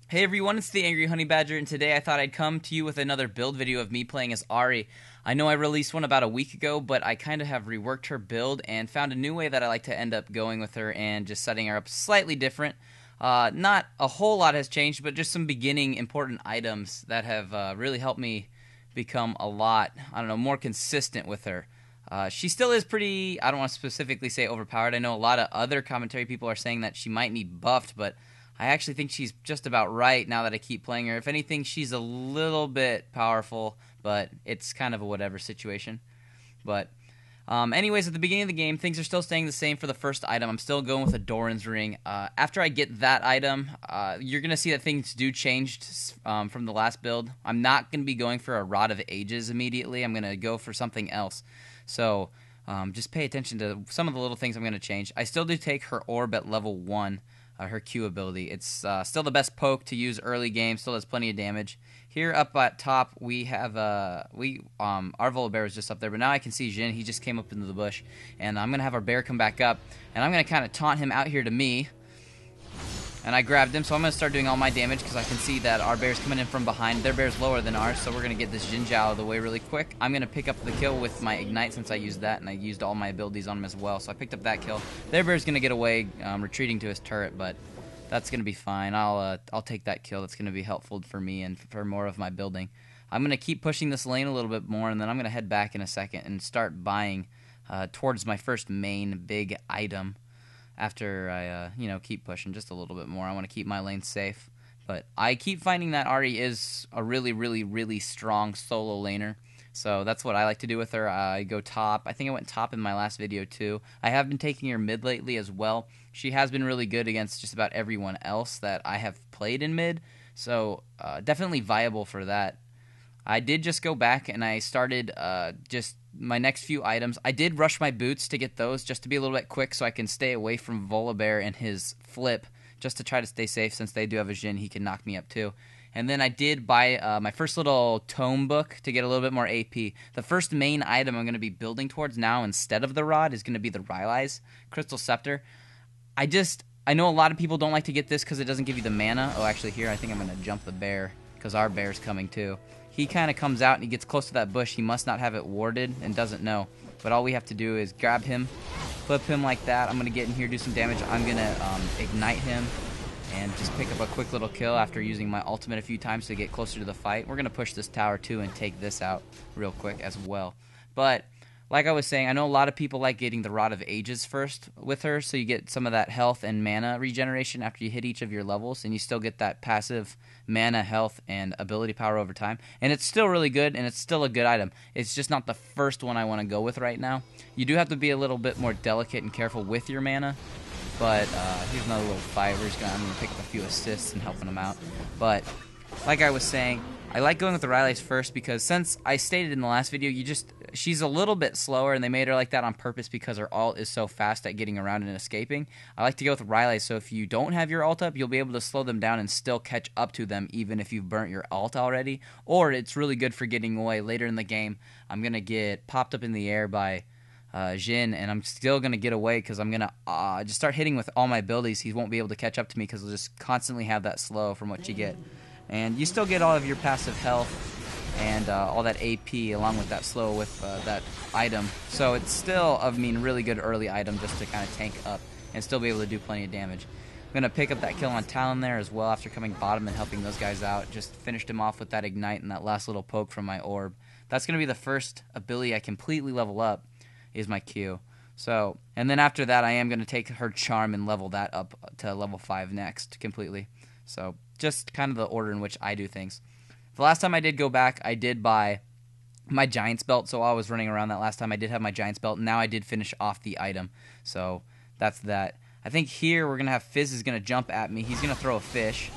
Hey everyone, it's the Angry Honey Badger, and today I thought I'd come to you with another build video of me playing as Ahri. I know I released one about a week ago, but I kind of have reworked her build and found a new way that I like to end up going with her and just setting her up slightly different. Not a whole lot has changed, but just some beginning important items that have really helped me become a lot, I don't know, more consistent with her. She still is pretty, I don't want to specifically say overpowered. I know a lot of other commentary people are saying that she might need buffed, but I actually think she's just about right now that I keep playing her. If anything, she's a little bit powerful, but it's kind of a whatever situation. But anyways, at the beginning of the game, things are still staying the same for the first item. I'm still going with a Doran's Ring. After I get that item, you're going to see that things do change from the last build. I'm not going to be going for a Rod of Ages immediately. I'm going to go for something else. So just pay attention to some of the little things I'm going to change. I still do take her Orb at level 1. Her Q ability. It's still the best poke to use early game. Still does plenty of damage. Here up at top, we have our Volibear is just up there, but now I can see Jhin. He just came up into the bush, and I'm gonna have our bear come back up, and I'm gonna kind of taunt him out here to me. And I grabbed him, so I'm going to start doing all my damage because I can see that our bear's coming in from behind. Their bear's lower than ours, so we're going to get this Jinja out of the way really quick. I'm going to pick up the kill with my Ignite since I used that, and I used all my abilities on him as well. So I picked up that kill. Their bear's going to get away, retreating to his turret, but that's going to be fine. I'll take that kill. That's going to be helpful for me and for more of my building. I'm going to keep pushing this lane a little bit more, and then I'm going to head back in a second and start buying towards my first main big item. After I, keep pushing just a little bit more. I want to keep my lane safe. But I keep finding that Ahri is a really, really, really strong solo laner. So that's what I like to do with her. I go top. I think I went top in my last video too. I have been taking her mid lately as well. She has been really good against just about everyone else that I have played in mid. So definitely viable for that. I did just go back and I started just my next few items. I did rush my boots to get those just to be a little bit quick so I can stay away from Volibear and his flip just to try to stay safe since they do have a Jhin. He can knock me up too. And then I did buy my first little tome book to get a little bit more AP. The first main item I'm going to be building towards now instead of the rod is going to be the Rylai's Crystal Scepter. I know a lot of people don't like to get this because it doesn't give you the mana. Oh, actually here I think I'm going to jump the bear because our bear's coming too. He kind of comes out and he gets close to that bush. He must not have it warded and doesn't know. But all we have to do is grab him, flip him like that. I'm going to get in here, do some damage. I'm going to ignite him and just pick up a quick little kill after using my ultimate a few times to get closer to the fight. We're going to push this tower too and take this out real quick as well. But like I was saying, I know a lot of people like getting the Rod of Ages first with her, so you get some of that health and mana regeneration after you hit each of your levels, and you still get that passive mana, health, and ability power over time. And it's still really good, and it's still a good item. It's just not the first one I want to go with right now. You do have to be a little bit more delicate and careful with your mana, but here's another little fight. I'm going to pick up a few assists and helping them out. But like I was saying, I like going with the Rylai's first because since I stated in the last video, she's a little bit slower and they made her like that on purpose because her ult is so fast at getting around and escaping. I like to go with Rylai's, so if you don't have your ult up, you'll be able to slow them down and still catch up to them even if you've burnt your ult already. Or it's really good for getting away later in the game. I'm going to get popped up in the air by Jhin, and I'm still going to get away because I'm going to just start hitting with all my abilities. He won't be able to catch up to me because he'll just constantly have that slow from what you get. And you still get all of your passive health and all that AP along with that slow with that item. So it's still, really good early item just to kind of tank up and still be able to do plenty of damage. I'm going to pick up that kill on Talon there as well after coming bottom and helping those guys out. Just finished him off with that Ignite and that last little poke from my orb. That's going to be the first ability I completely level up is my Q. So, and then after that I am going to take her Charm and level that up to level 5 next completely. So just kind of the order in which I do things. The last time I did go back, I did buy my Giant's Belt. So while I was running around that last time, I did have my Giant's Belt. Now I did finish off the item. So that's that. I think here we're going to have Fizz is going to jump at me. He's going to throw a fish.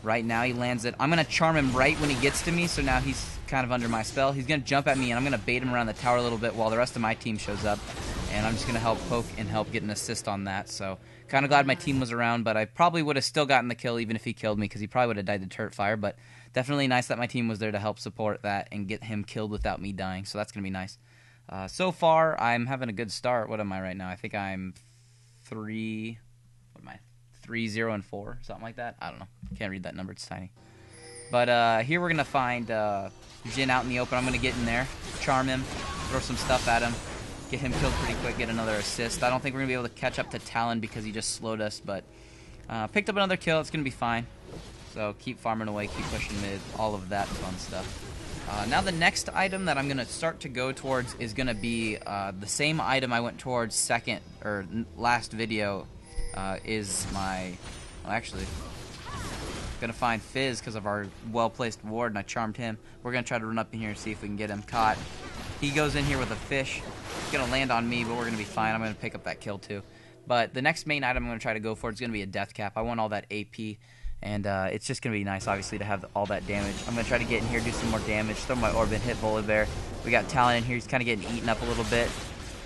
Right now he lands it. I'm going to charm him right when he gets to me. So now he's kind of under my spell. He's going to jump at me and I'm going to bait him around the tower a little bit while the rest of my team shows up. And I'm just going to help poke and help get an assist on that. So kind of glad my team was around, but I probably would have still gotten the kill even if he killed me because he probably would have died to turret fire. But definitely nice that my team was there to help support that and get him killed without me dying. So that's going to be nice. So far, I'm having a good start. What am I right now? I think I'm 3... What am I? 3, 0, and 4, something like that. I don't know. Can't read that number. It's tiny. But here we're going to find Jin out in the open. I'm going to get in there, charm him, throw some stuff at him, get him killed pretty quick, get another assist. I don't think we're going to be able to catch up to Talon because he just slowed us, but picked up another kill. It's going to be fine. So keep farming away, keep pushing mid, all of that fun stuff. Now the next item that I'm going to start to go towards is going to be the same item I went towards last video is my... Well, actually... Gonna find Fizz because of our well-placed ward, and I charmed him. We're gonna try to run up in here and see if we can get him caught. He goes in here with a fish. He's gonna land on me, but we're gonna be fine. I'm gonna pick up that kill too. But the next main item I'm gonna try to go for is gonna be a death cap. I want all that AP, and it's just gonna be nice, obviously, to have all that damage. I'm gonna try to get in here, do some more damage, throw my orb and hit Volibear. We got Talon in here. He's kind of getting eaten up a little bit.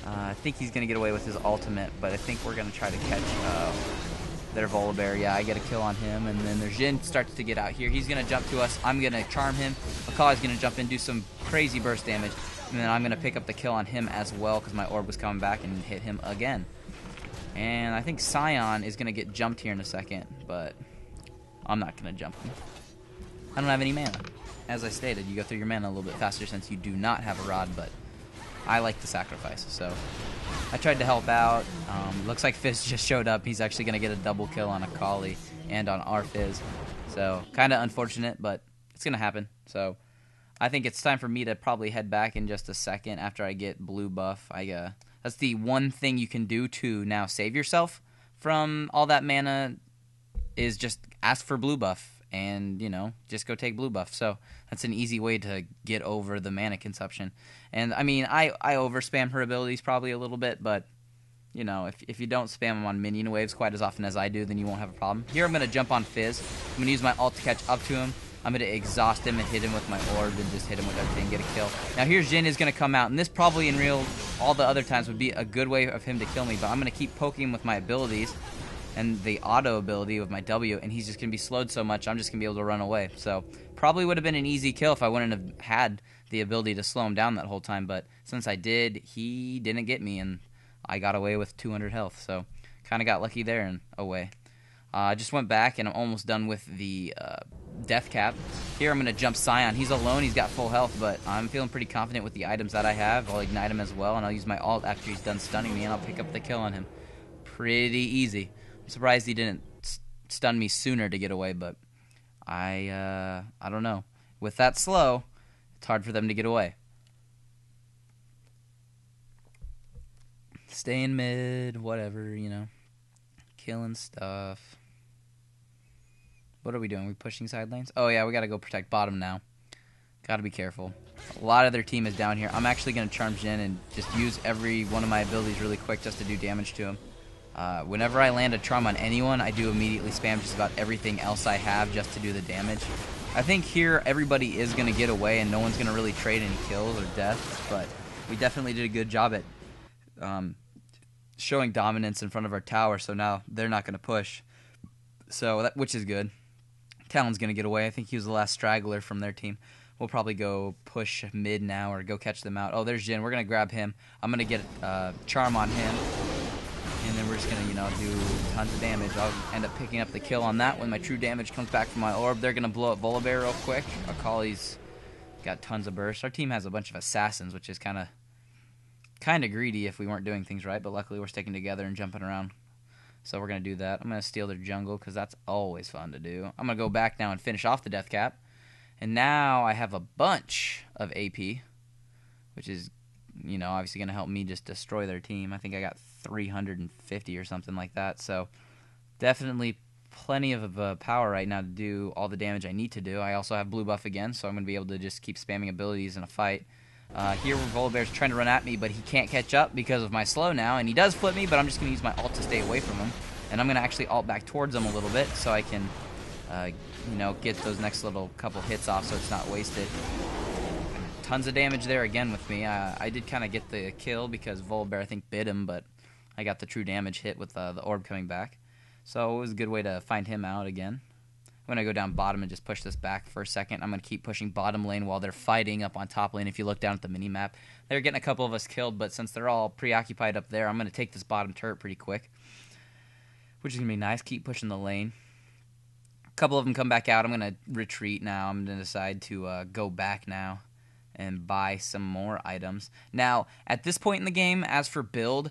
I think he's gonna get away with his ultimate, but I think we're gonna try to catch their Volibear. Yeah, I get a kill on him, and then their Jhin starts to get out here. He's going to jump to us. I'm going to charm him. Akali's going to jump in, do some crazy burst damage, and then I'm going to pick up the kill on him as well because my orb was coming back and hit him again. And I think Sion is going to get jumped here in a second, but I'm not going to jump him. I don't have any mana. As I stated, you go through your mana a little bit faster since you do not have a rod, but I like the sacrifice, so I tried to help out. Looks like Fizz just showed up. He's actually going to get a double kill on Akali and on our Fizz. So kind of unfortunate, but it's going to happen. So I think it's time for me to probably head back in just a second after I get blue buff. That's the one thing you can do to now save yourself from all that mana is just ask for blue buff. And, you know, just go take blue buff. So that's an easy way to get over the mana consumption. And, I mean, I overspam her abilities probably a little bit, but, you know, if you don't spam them on minion waves quite as often as I do, then you won't have a problem. Here I'm going to jump on Fizz. I'm going to use my ult to catch up to him. I'm going to exhaust him and hit him with my orb and just hit him with everything and get a kill. Now here's Jhin is going to come out, and this probably in all the other times would be a good way of him to kill me, but I'm going to keep poking him with my abilities and the auto ability with my W, and he's just going to be slowed so much, I'm just going to be able to run away. So probably would have been an easy kill if I wouldn't have had the ability to slow him down that whole time, but since I did, he didn't get me, and I got away with 200 health, so kind of got lucky there and away. I just went back, and I'm almost done with the death cap. Here I'm going to jump Sion. He's alone, he's got full health, but I'm feeling pretty confident with the items that I have. I'll ignite him as well, and I'll use my ult after he's done stunning me, and I'll pick up the kill on him. Pretty easy. I'm surprised he didn't stun me sooner to get away, but I don't know. With that slow, it's hard for them to get away. Stay in mid, whatever, you know. Killing stuff. What are we doing? Are we pushing side lanes? Oh, yeah, we got to go protect bottom now. Got to be careful. A lot of their team is down here. I'm actually going to charm Jhin and just use every one of my abilities really quick just to do damage to him. Whenever I land a charm on anyone, I do immediately spam just about everything else I have just to do the damage. I think here everybody is going to get away and no one's going to really trade any kills or deaths, but we definitely did a good job at showing dominance in front of our tower, so now they're not going to push, which is good. Talon's going to get away. I think he was the last straggler from their team. We'll probably go push mid now or go catch them out. Oh, there's Jhin. We're going to grab him. I'm going to get charm on him. And then we're just going to, you know, do tons of damage. I'll end up picking up the kill on that when my true damage comes back from my orb. They're going to blow up Volibear real quick. Akali's got tons of burst. Our team has a bunch of assassins, which is kind of greedy if we weren't doing things right. But luckily we're sticking together and jumping around. So we're going to do that. I'm going to steal their jungle because that's always fun to do. I'm going to go back now and finish off the death cap. And now I have a bunch of AP, which is, you know, obviously going to help me just destroy their team. I think I got 350 or something like that. So definitely plenty of power right now to do all the damage I need to do. I also have blue buff again, so I'm going to be able to just keep spamming abilities in a fight. Here Volibear's trying to run at me, but he can't catch up because of my slow now, and he does flip me, but I'm just going to use my ult to stay away from him. And I'm going to actually ult back towards him a little bit so I can, you know, get those next little couple hits off so it's not wasted. Tons of damage there again with me. I did kind of get the kill because Volibear, I think, bit him, but I got the true damage hit with the orb coming back. So it was a good way to find him out again. I'm going to go down bottom and just push this back for a second. I'm going to keep pushing bottom lane while they're fighting up on top lane. If you look down at the mini-map, they're getting a couple of us killed, but since they're all preoccupied up there, I'm going to take this bottom turret pretty quick. which is going to be nice. Keep pushing the lane. A couple of them come back out. I'm going to retreat now. I'm going to decide to go back now and buy some more items. Now, at this point in the game, as for build,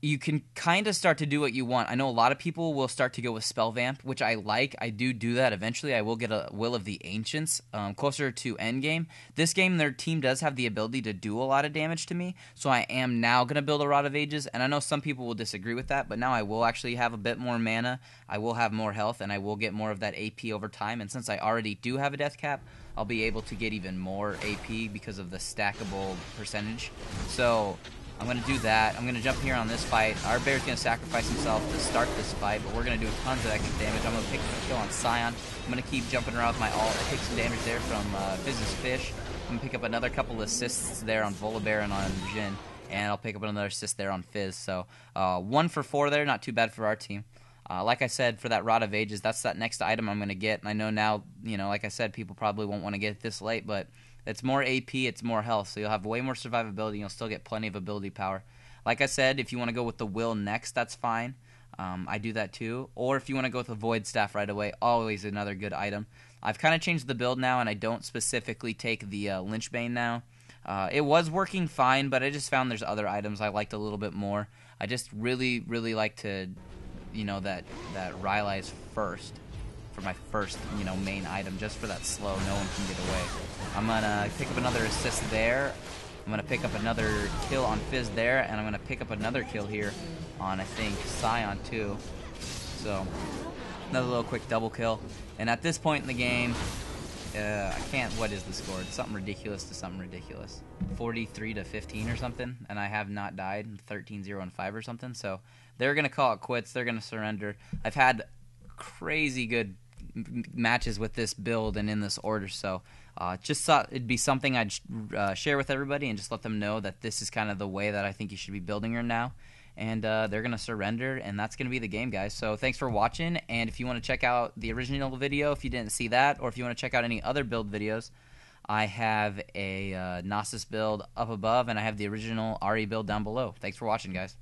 you can kind of start to do what you want. I know a lot of people will start to go with Spell Vamp, which I like. I do that eventually. I will get a Will of the Ancients closer to endgame. This game, their team does have the ability to do a lot of damage to me, so I am now going to build a Rod of Ages, and I know some people will disagree with that, but now I will actually have a bit more mana, I will have more health, and I will get more of that AP over time, and since I already do have a death cap, I'll be able to get even more AP because of the stackable percentage. So I'm going to do that. I'm going to jump here on this fight. Our bear's going to sacrifice himself to start this fight, but we're going to do tons of extra damage. I'm going to pick a kill on Scion. I'm going to keep jumping around with my ult. I take some damage there from Fizz's Fish. I'm going to pick up another couple assists there on Volibear and on Jhin, and I'll pick up another assist there on Fizz. So 1 for 4 there, not too bad for our team. Like I said, for that Rod of Ages, that's that next item I'm going to get. And I know now, like I said, people probably won't want to get it this late, but it's more AP, it's more health, so you'll have way more survivability, and you'll still get plenty of ability power. Like I said, if you want to go with the Will next, that's fine. I do that too. Or if you want to go with the Void Staff right away, always another good item. I've kind of changed the build now, and I don't specifically take the Lynchbane now. It was working fine, but I just found there's other items I liked a little bit more. I just really, really like to, that Rylai's first. For my first, main item, just for that slow, no one can get away. I'm going to pick up another assist there. I'm going to pick up another kill on Fizz there, and I'm going to pick up another kill here on, I think, Scion too. So, another little quick double kill. And at this point in the game, I can't, what is the score? It's something ridiculous to something ridiculous. 43-15 or something, and I have not died. 13-0-5 or something, so they're going to call it quits. They're going to surrender. I've had crazy good matches with this build and in this order, so just thought it'd be something I'd share with everybody and just let them know that this is kind of the way that I think you should be building her now, and they're gonna surrender, and that's gonna be the game, guys. So thanks for watching, and if you want to check out the original video if you didn't see that, or if you want to check out any other build videos, I have a Gnosis build up above, and I have the original Ahri build down below. Thanks for watching, guys.